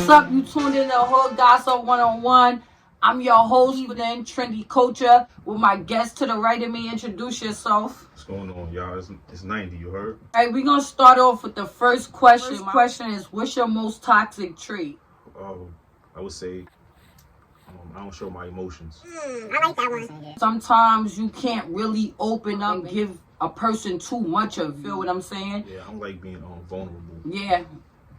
What's up? You tuned in to Hood Gossip 101. I'm your host within Trendy Culture with my guest to the right of me. Introduce yourself. What's going on, y'all? It's 90, you heard? All right, we're going to start off with the first question. My question is, what's your most toxic trait? I would say I don't show my emotions. I like that one. Sometimes you can't really open up and give a person too much of you. Feel what I'm saying? Yeah, I don't like being vulnerable. Yeah,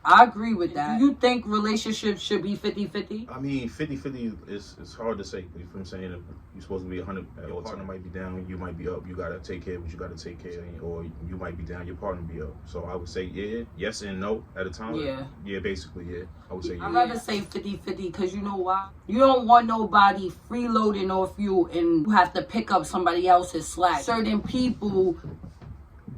I agree with that. Do you think relationships should be 50-50? I mean, 50-50 is hard to say. You know what I'm saying? If you're supposed to be 100, your partner might be down, you might be up. You got to take care of what you got to take care of. Or you might be down, your partner be up. So I would say, yeah, yes and no at a time. Yeah. Yeah, basically, yeah. I would say, yeah. I'd rather say 50-50 because you know why? You don't want nobody freeloading off you and you have to pick up somebody else's slack. Certain people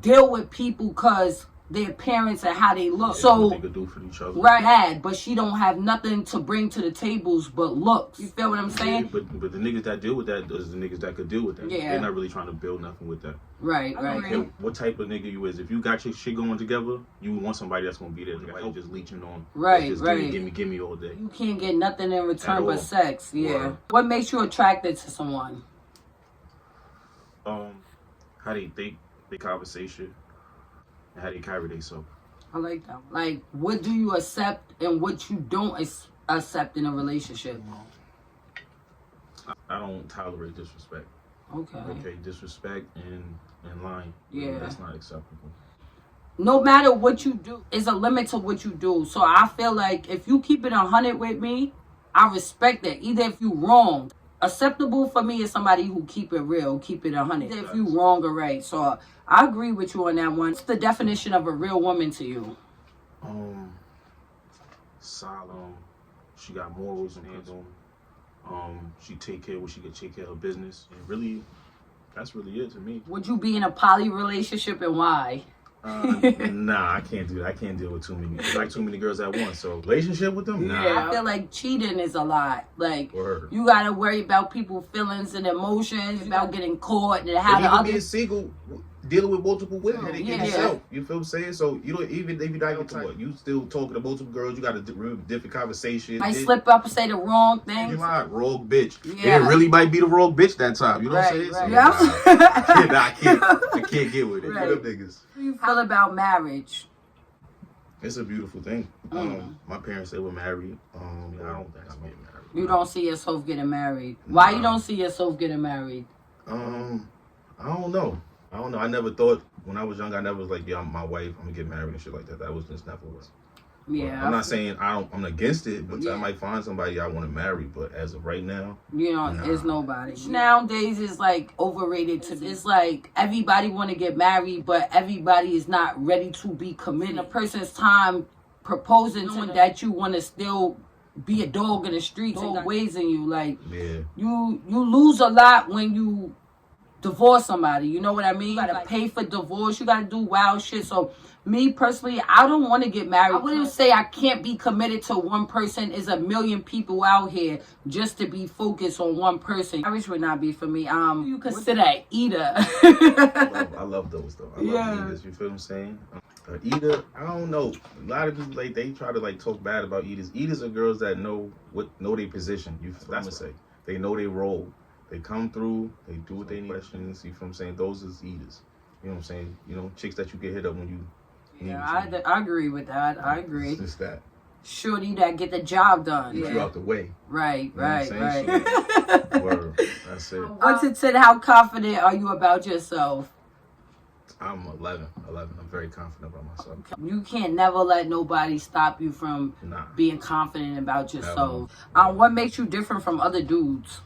deal with people because their parents and how they look. Yeah, so what they could do for each other. right, but she don't have nothing to bring to the tables but looks. You feel what I'm saying? Yeah, but the niggas that deal with that is the niggas that could deal with that. Yeah. They're not really trying to build nothing with that. Right. I don't care what type of nigga you is. If you got your shit going together, you want somebody that's gonna be there. Like just leeching on. Right, just right. Give me all day. You can't get nothing in return At but all. sex. Yeah. Word. What makes you attracted to someone? How they think, their conversation, and how they carry themselves. I like that. Like, what do you accept and what you don't accept in a relationship? I don't tolerate disrespect. Okay, disrespect and lying. Yeah. That's not acceptable. No matter what you do, there's a limit to what you do. So I feel like if you keep it 100 with me, I respect that. Either if you wrong, acceptable for me is somebody who keep it real, keep it 100. Either if you wrong or right. So I agree with you on that one. What's the definition of a real woman to you? Solemn. She got morals and handle. She take care of what she can take care of her business. And really, that's really it to me. Would you be in a poly relationship and why? Nah, I can't do that. I can't deal with too many girls at once. So relationship with them? Nah. Yeah, I feel like cheating is a lot. Like, Word. you gotta worry about people's feelings and emotions, about getting caught and how And the even other. being single, dealing with multiple women, and Yeah. yourself. You feel what I'm saying? So you don't even if you not get to what you still talking to multiple girls, you got a different conversation. Might slip up and say the wrong thing. You might rogue bitch. Yeah. It really might be the rogue bitch that time. You know what I'm saying? Right. So, I can't get with it. Right. Them niggas. How do you feel about marriage? It's a beautiful thing. My parents, they were married. I don't think I'm getting married. You don't see yourself getting married. Why you don't see yourself getting married? I don't know. I never thought when I was young. I never was like, yeah, I'm my wife. I'm gonna get married and shit like that. That was just never was. Yeah. I'm not saying I'm against it, but Yeah. I might find somebody I want to marry. But as of right now, You know, Nah. it's nobody. Nowadays, it's like overrated to me. It's like everybody want to get married, but everybody is not ready to be committed. A person's time proposing to that you want to still be a dog in the streets and ways in you. Like, yeah. you lose a lot when you divorce somebody. You know what I mean? You gotta pay for divorce. You gotta do wild shit. So me personally, I don't want to get married. I wouldn't say I can't be committed to one person. There's a million people out here just to be focused on one person. Marriage would not be for me. You consider an eater. I love those though. I love eaters. You feel what I'm saying? Eater, I don't know. A lot of people like they try to like talk bad about eaters. Eaters are girls that know their position. That's what I say. They know their role. They come through. They do what they need. Questions. You feel what I'm saying? Those is eaters. You know what I'm saying? You know, chicks that you get hit up when you. Yeah, I agree with that. I agree. It's just that. Shorty that get the job done. Get you out the way. Right. You know what I'm saying? Word. That's it. 1 to 10, how confident are you about yourself? I'm 11. I'm very confident about myself. You can't never let nobody stop you from Nah. being confident about yourself. What makes you different from other dudes?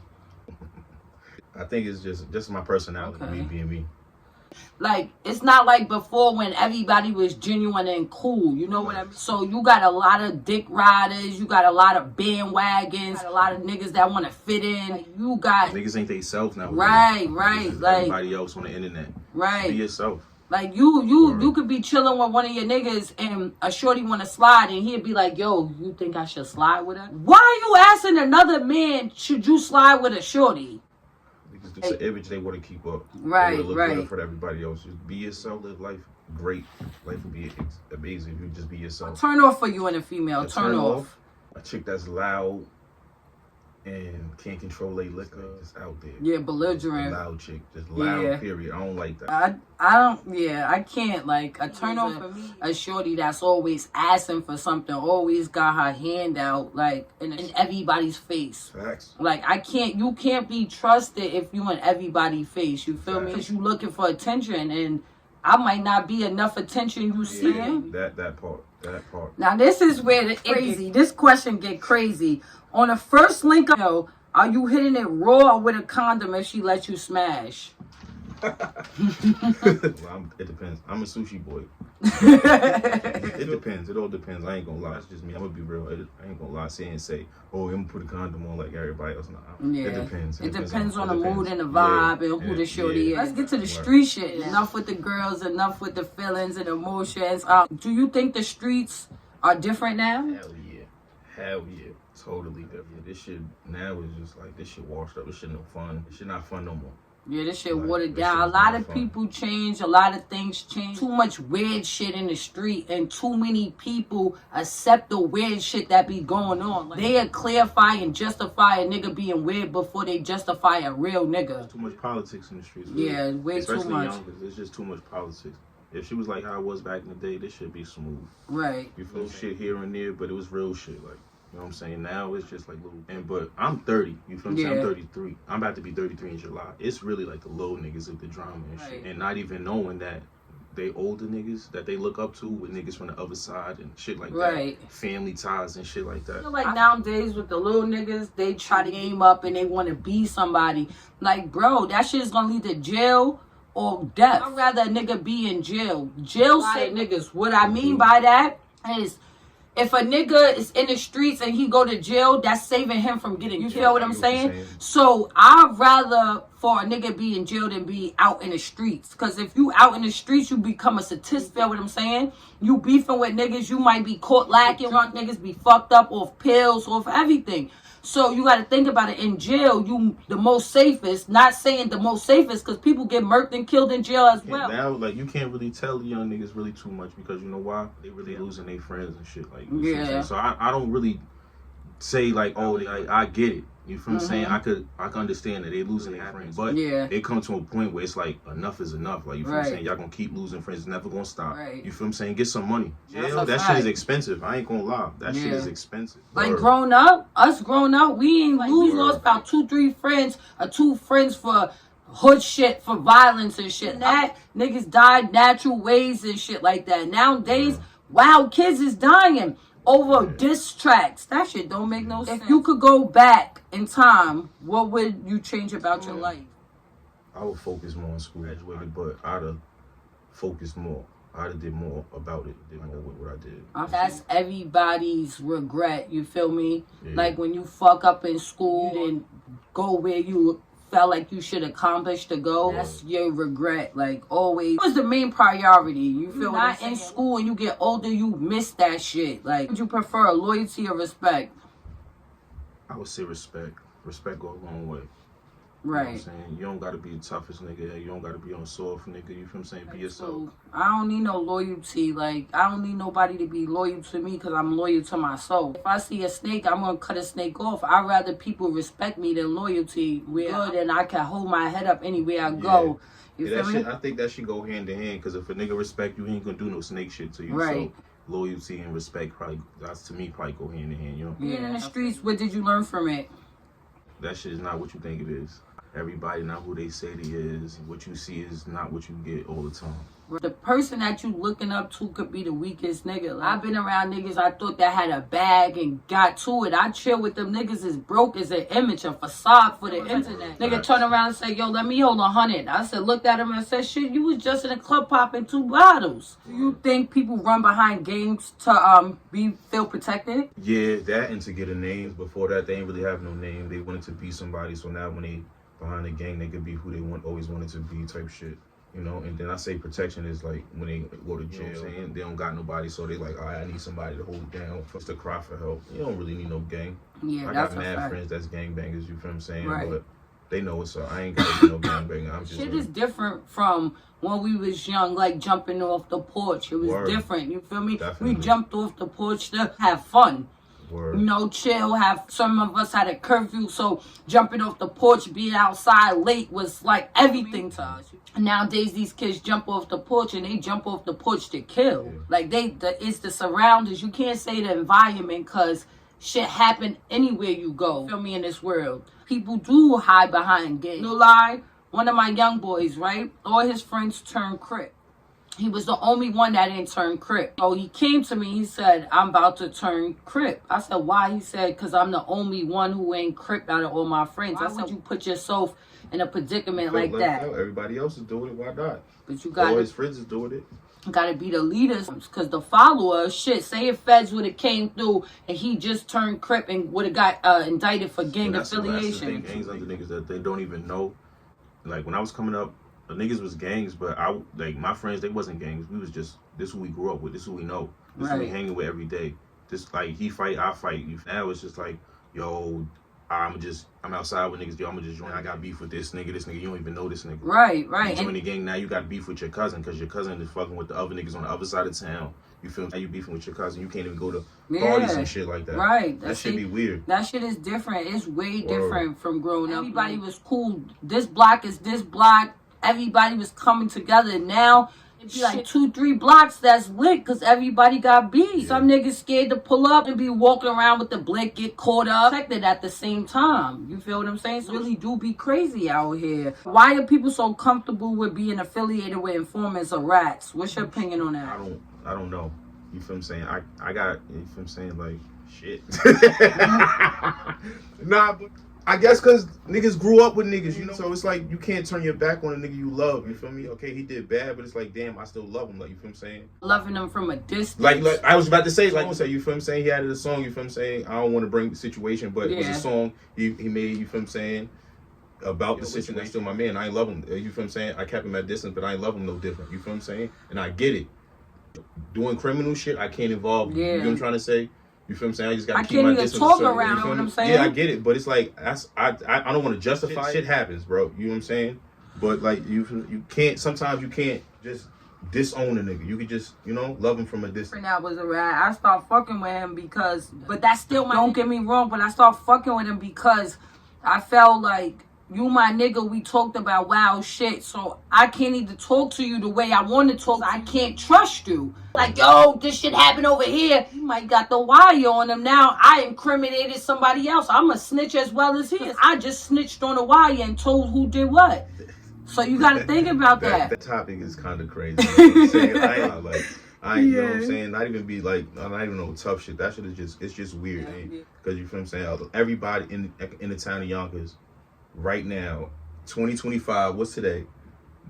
I think it's just my personality, Okay. me being me. Like, it's not like before when everybody was genuine and cool. You know what I mean? So you got a lot of dick riders. You got a lot of bandwagons. A lot of niggas that want to fit in. You got... Niggas ain't they self now. Right. Like Like, everybody else on the internet. right. Be yourself. Like, you could be chilling with one of your niggas and a shorty want to slide and he'd be like, yo, you think I should slide with her? Why are you asking another man, should you slide with a shorty? Because it's an image they want to keep up. Right, They wanna look right. good for everybody else. Just be yourself, live life great. Life would be amazing if you just be yourself. Turn off for you and a female. Turn off. a chick that's loud and can't control their liquor, just out there. Yeah, A belligerent. loud chick, just loud. Yeah. Period. I don't like that. I don't. Yeah, I can't. Like, a turn off for me, a shorty that's always asking for something, always got her hand out, like in everybody's face. Facts. Like, I can't. You can't be trusted if you in everybody's face. You feel me? Because you looking for attention, and I might not be enough attention. You see him? That part. That part. Now this is where the crazy. This question get crazy. On the first link, are you hitting it raw or with a condom if she lets you smash? Well, it depends. I'm a sushi boy. It depends. It all depends. I ain't gonna lie. It's just me. I'm gonna be real. I ain't gonna lie. Say, oh, I'm gonna put a condom on like everybody else. Nah, yeah. It depends. It depends on the mood and the vibe and who the shorty is. Let's get to the street shit. Enough with the girls. Enough with the feelings and emotions. Do you think the streets are different now? Hell yeah. Hell yeah. Totally different. This shit now is just like, this shit washed up. This shit no fun. This shit not fun no more. Yeah, this shit Like, watered this down. A shit's lot not of fun. people change. A lot of things change. Too much weird shit in the street, and too many people accept the weird shit that be going on. Like, they clarify and justify a nigga being weird before they justify a real nigga. Too much politics in the streets. Yeah, way Especially too much. youngers. It's just too much politics. If she was like how I was back in the day, this should be smooth. Right. You feel shit here and there, but it was real shit. Like, you know what I'm saying? Now it's just like little. But I'm 30. You feel what I'm saying? Yeah. I'm 33. I'm about to be 33 in July. It's really like the little niggas with the drama and shit. Right. And not even knowing that they older niggas that they look up to with niggas from the other side and shit like Right. that. Family ties and shit like that. I feel like nowadays with the little niggas, they try to game up and they want to be somebody. Like, bro, that shit is gonna lead to jail or death. I'd rather a nigga be in jail. Jail say niggas. What I mean by that is, if a nigga is in the streets and he go to jail, that's saving him from getting killed. You feel what I'm saying? So I'd rather for a nigga be in jail than be out in the streets. Because if you out in the streets, you become a statistic. Feel what I'm saying? You beefing with niggas, you might be caught lacking. Drunk niggas be fucked up off pills, off everything. So you got to think about it. In jail, you the most safest. Not saying the most safest, because people get murked and killed in jail as well. Now, like, you can't really tell the young niggas really too much because you know why? They really losing their friends and shit. Like, you know what I'm saying? So I don't really say like, oh, I get it. You feel what I'm saying? I could understand that they losing their friends, but it comes to a point where it's like enough is enough. Like, you feel what I'm saying? Y'all gonna keep losing friends. It's never gonna stop. You feel what I'm saying? Get some money. Jail, that shit is expensive. I ain't gonna lie. That shit is expensive. Like, grown up, we ain't lost about 2-3 friends or 2 friends for hood shit, for violence and shit. That niggas died natural ways and shit like that. Nowadays, wild kids is dying over diss tracks. That shit don't make no sense. If you could go back in time, what would you change about your life? I would focus more on school, graduated, but I'd have focused more. I'd have did more about it, did more with what I did. That's everybody's regret, you feel me? Like, when you fuck up in school, you didn't go where you felt like you should accomplish the goal. That's your regret. Like, always. It was the main priority. You feel not in school and you get older, you miss that shit. Like, would you prefer loyalty or respect? I would say respect. Respect goes a long way. Right. You know what I'm saying? You don't gotta be the toughest nigga. You don't gotta be on soft nigga. You feel what I'm saying? Be yourself. So, I don't need no loyalty. Like, I don't need nobody to be loyal to me because I'm loyal to myself. If I see a snake, I'm gonna cut a snake off. I'd rather people respect me than loyalty. We're good and I can hold my head up anywhere I go. You feel me? I think that should go hand in hand because if a nigga respect you, he ain't gonna do no snake shit to you. Right. So loyalty and respect probably, that's to me, probably go hand in hand. You know? Being in the streets, what did you learn from it? That shit is not what you think it is. Everybody not who they say they is. What you see is not what you get all the time. The person that you looking up to could be the weakest nigga. Like, I've been around niggas I thought that had a bag and got to it. I chill with them niggas as broke as an image, a facade for the internet. Nigga turn around and say, yo, let me hold 100. I said, looked at him and said, shit, you was just in a club popping 2 bottles. Do you think people run behind games to feel protected? Yeah, that and to get a name. Before that, they ain't really have no name. They wanted to be somebody. So now when they behind the gang, they could be who they always wanted to be type shit. You know, and then I say protection is like when they go to jail, you know what I'm saying? They don't got nobody, so they like, all right, I need somebody to hold it down, to cry for help. You don't really need no gang. Yeah, I that's got mad fact. friends that's gangbangers, you feel what I'm saying? Right. But they know it, so I ain't got to be no gangbanger. I'm just Shit like, is different from when we was young, like jumping off the porch. It was different, you feel me? Definitely. We jumped off the porch to have fun. Word. You know, chill. Have some of us had a curfew, so jumping off the porch, being outside late was like everything to us. Nowadays, these kids jump off the porch and they jump off the porch to kill. Yeah. Like it's the surroundings. You can't say the environment because shit happen anywhere you go. Feel me? In this world, people do hide behind gangs. No lie, one of my young boys, right? All his friends turned Crip. He was the only one that didn't turn Crip. So he came to me, he said, I'm about to turn Crip. I said, why? He said, because I'm the only one who ain't Crip out of all my friends. Why would you put yourself in a predicament like that? Everybody else is doing it, why not? But you got all his friends is doing it. You gotta be the leaders, because the followers, shit, say if Feds would have came through and he just turned Crip and would have got indicted for gang affiliation. Gangs under niggas that they don't even know. Like when I was coming up, the niggas was gangs, but my friends, they wasn't gangs. We was just, this who we grew up with, this who we know, this who we hanging with every day. This like he fight, I fight. Now it's just like, yo, I'm outside with niggas. Yo, I'ma just join. I got beef with this nigga. You don't even know this nigga. Right. You join the gang now. You got beef with your cousin because your cousin is fucking with the other niggas on the other side of town. You feel me? You beefing with your cousin. You can't even go to parties and shit like that. Right. That shit be weird. That shit is different. It's way different from growing up. Everybody was cool. This block is this block. Everybody was coming together. Now it'd be like 2-3 blocks that's lit because everybody got beat. Yeah. Some niggas scared to pull up and be walking around with the blick, get caught up, protected at the same time. You feel what I'm saying? So really do be crazy out here. Why are people so comfortable with being affiliated with informants or rats? What's your opinion on that? I don't know. You feel what I'm saying? I got, you feel what I'm saying? Like, shit. Nah, but I guess because niggas grew up with niggas, you know? So it's like you can't turn your back on a nigga you love, you feel me? Okay, he did bad, but it's like, damn, I still love him, like, you feel what I'm saying? Loving him from a distance. Like I was about to say, like, you feel what I'm saying? He added a song, you feel what I'm saying? I don't want to bring the situation, but it was a song he made, you feel what I'm saying? About the situation. Still my man, I ain't love him, you feel what I'm saying? I kept him at distance, but I ain't love him no different, you feel what I'm saying? And I get it. Doing criminal shit, I can't involve you. You know what I'm trying to say? You feel what I'm saying? I just gotta keep my distance. I can't even talk around, you know what I'm saying? Yeah, I get it, but it's like I don't want to justify it. Shit happens, bro. You know what I'm saying? But like you can't. Sometimes you can't just disown a nigga. You could just, you know, love him from a distance. That was a rat. I stopped fucking with him because, but that's still my. Don't get me wrong, but I stopped fucking with him because I felt like, you my nigga, we talked about wild shit, so I can't even talk to you the way I want to talk. I can't trust you. Like, yo, this shit happened over here. He might got the wire on him now. I incriminated somebody else. I'm a snitch as well as he is. I just snitched on the wire and told who did what. So you got to think about that. That topic is kind of crazy. You know what I'm saying? You know what I'm saying? Not even be like, not even no tough shit. That shit is just, it's just weird. Because you feel what I'm saying? Everybody in the town of Yonkers, right now, 2025, what's today?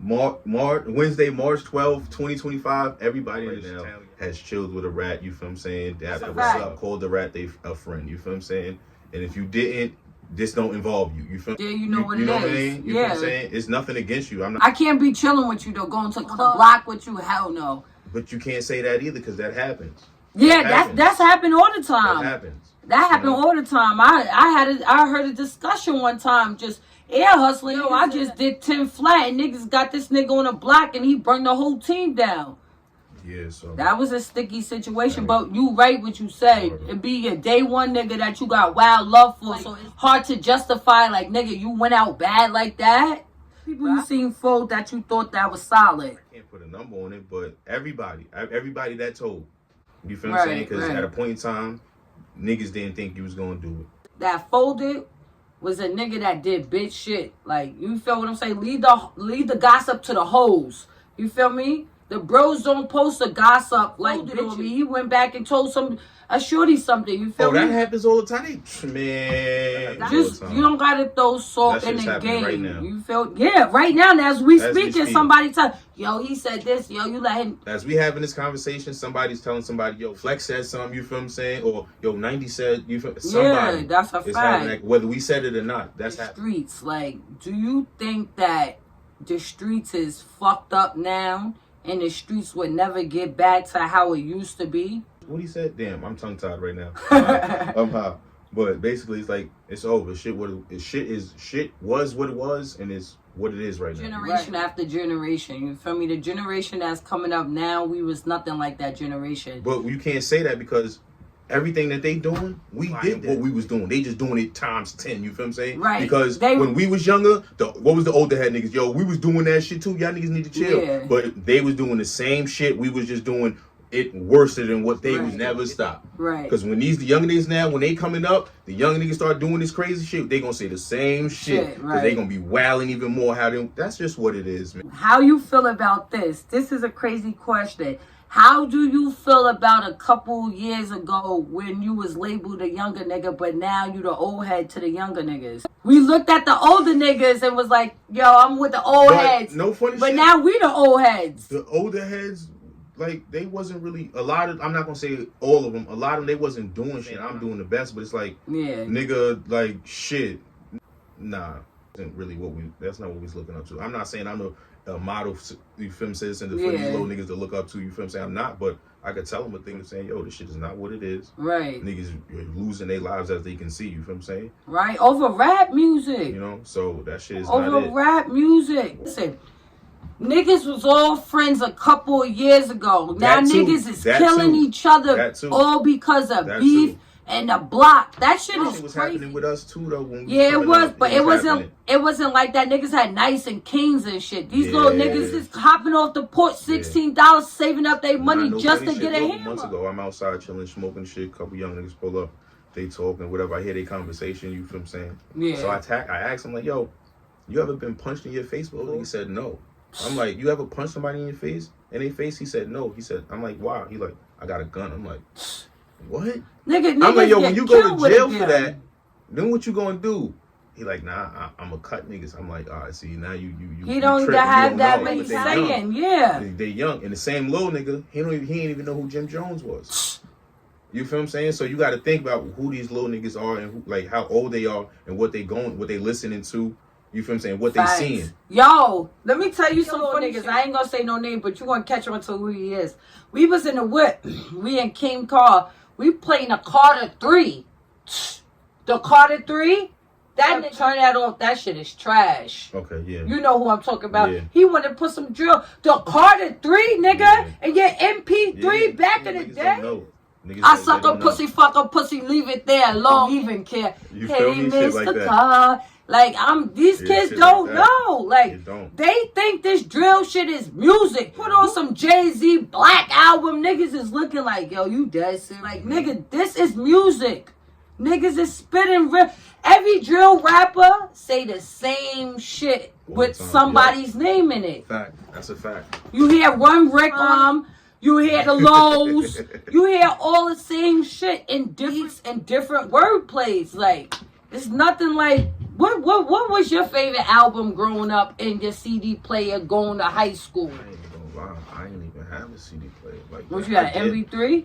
Wednesday, March 12th, 2025, everybody right now has chilled with a rat, you feel what I'm saying? What's up, called the rat a friend, you feel what I'm saying? And if you didn't, this don't involve you. You feel? Yeah, you know what it is. What I mean? You feel what I'm saying? It's nothing against you. I can't be chilling with you though, going to the block with you, hell no. But you can't say that either because that happens. Yeah, that's happened all the time. That happens. That happened all the time. I heard a discussion one time, just air hustling. Yo, I just did 10 flat and niggas got this nigga on a block and he burned the whole team down. Yeah, so that was a sticky situation, but you right what you say. It be a day one nigga that you got wild love for, so it's hard to justify like, nigga, you went out bad like that. People you seen folk that you thought that was solid. I can't put a number on it, but everybody that told. You feel what I'm saying? Because at a point in time, niggas didn't think you was gonna do it. That folded was a nigga that did bitch shit. Like, you feel what I'm saying? Leave the gossip to the hoes. You feel me? The bros don't post the gossip like bitch. He went back and told a shorty something. You feel me? That happens all the time. Man, you don't gotta throw salt in the game. Right now. You feel? Yeah, right now. As we speaking, somebody tell, yo, he said this. Yo, you let him. As we having this conversation, somebody's telling somebody, yo, Flex said something. You feel what I'm saying? Or yo, 90 said. You feel? Somebody. Yeah, that's a fact. That, whether we said it or not, that's the streets. Like, do you think that the streets is fucked up now? And the streets would never get back to how it used to be? What he said? Damn, I'm tongue tied right now. But basically, it's like it's over. Shit was what it was, and it's what it is right now. Generation after generation. You feel me? The generation that's coming up now, we was nothing like that generation. But you can't say that because everything that they doing, we did what we was doing. They just doing it times 10. You feel what I'm saying? Right. Because when we was younger, what was the older head niggas? Yo, we was doing that shit too. Y'all niggas need to chill. Yeah. But they was doing the same shit. We was just doing it worse than what they was. Never stop. Right. Because when the younger niggas now, when they coming up, the younger niggas start doing this crazy shit, they gonna say the same shit. Because they gonna be wilding even more. That's just what it is, man. How you feel about this? This is a crazy question. How do you feel about a couple years ago when you was labeled a younger nigga, but now you the old head to the younger niggas? We looked at the older niggas and was like, yo, I'm with the old heads. No funny shit. But now we the old heads. The older heads, like, they wasn't really, a lot of, I'm not gonna say all of them, a lot of them, they wasn't doing shit. I'm doing the best, but it's like, nigga, like, shit. Nah, isn't really that's not what we was looking up to. I'm not saying I'm a model, you feel me, citizen for these little niggas to look up to, you feel me, saying I'm not, but I could tell them a thing of saying, yo, this shit is not what it is. Right. Niggas are losing their lives as they can see, you feel what I'm saying? Right, over rap music. You know, so that shit is over not it. Over rap music. Listen, niggas was all friends a couple of years ago. Now niggas is killing each other all because of beef and the block. That shit is was crazy. Happening with us too, though. When we it was, but it wasn't like that. Niggas had Nice and Kings and shit. These little niggas is hopping off the porch, $16, saving up their money just to get a hammer. Months ago, I'm outside chilling, smoking shit. Couple young niggas pull up, they talking, whatever. I hear their conversation. You feel what I'm saying? Yeah. So I asked him like, yo, you ever been punched in your face before? He said no. I'm like, you ever punched somebody in your face? In their face? He said no. He said, I'm like, why? He like, I got a gun. I'm like, what? Nigga, I'm like, yo, when you go to jail for that, then what you gonna do? He like, nah, I'm a cut niggas. I'm like, all right, see, now you he don't have that many saying, They young. And the same little nigga, he ain't even know who Jim Jones was. You feel what I'm saying? So you got to think about who these little niggas are and who, like, how old they are and what they listening to. You feel what I'm saying? What they seeing. Yo, let me tell you some funny niggas. I ain't gonna say no name, but you gonna catch on to who he is. We was in the whip. We in King Car. We playing a Carter 3. The Carter 3, that turn that off. That shit is trash. Okay, yeah. You know who I'm talking about. Yeah. He wanted to put some drill. The Carter 3, nigga, and your MP3 back in the day. I suck a pussy, fuck a pussy, leave it there alone. Don't even care. You hey, feel me? Shit like Mr. Car. Like, these kids don't know. Like, they think this drill shit is music. Put on some Jay-Z Black album. Niggas is looking like, yo, you dead serious. Like, nigga, this is music. Niggas is spitting real. Every drill rapper say the same shit with somebody's name in it. Fact. That's a fact. You hear One Rick you hear the lows. You hear all the same shit in different word plays. Like, it's nothing like. What was your favorite album growing up in your CD player going to high school? I ain't gonna lie, I didn't even have a CD player. Like, what you got, an MP3?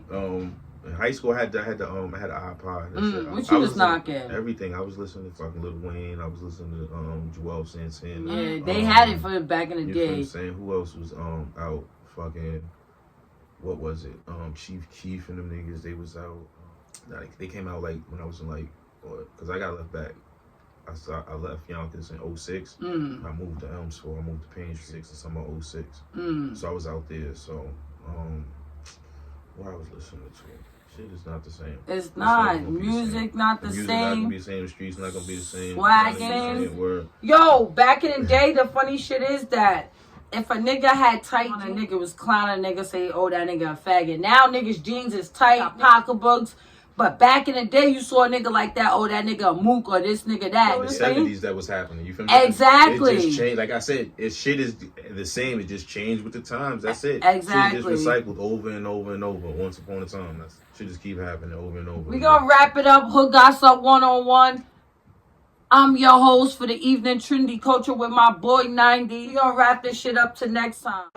In high school, I had an iPod. What you was knocking? Everything. I was listening to fucking Lil Wayne. I was listening to Joel Santana. Yeah, they had it for back in the day. You know what I'm saying? Who else was out? Fucking, what was it? Chief Keef and them niggas. They was out. They came out like when I was in like, because I got left back. I left Yonkers in 06. I moved to Elmsford. I moved to Payne 6 in summer 06. So I was out there. So, what I was listening to, shit is not the same. It's not. Music not the same. Music not gonna be the same. The streets not gonna be the same. Swagging. Yo, back in the day, the funny shit is that if a nigga had tight, a nigga was clowning, a nigga say, oh, that nigga a faggot. Now niggas' jeans is tight, pocketbooks. But back in the day, you saw a nigga like that, oh, that nigga a mook or this nigga that. In the 70s, that was happening. You feel me? Exactly. It just changed. Like I said, shit is the same. It just changed with the times. That's it. Exactly. Shit just recycled over and over and over. Once upon a time. Shit just keep happening over and over. We gonna wrap it up. Hood Gossip 101. I'm your host for the evening, Trinity Culture with my boy 90. We gonna wrap this shit up till next time.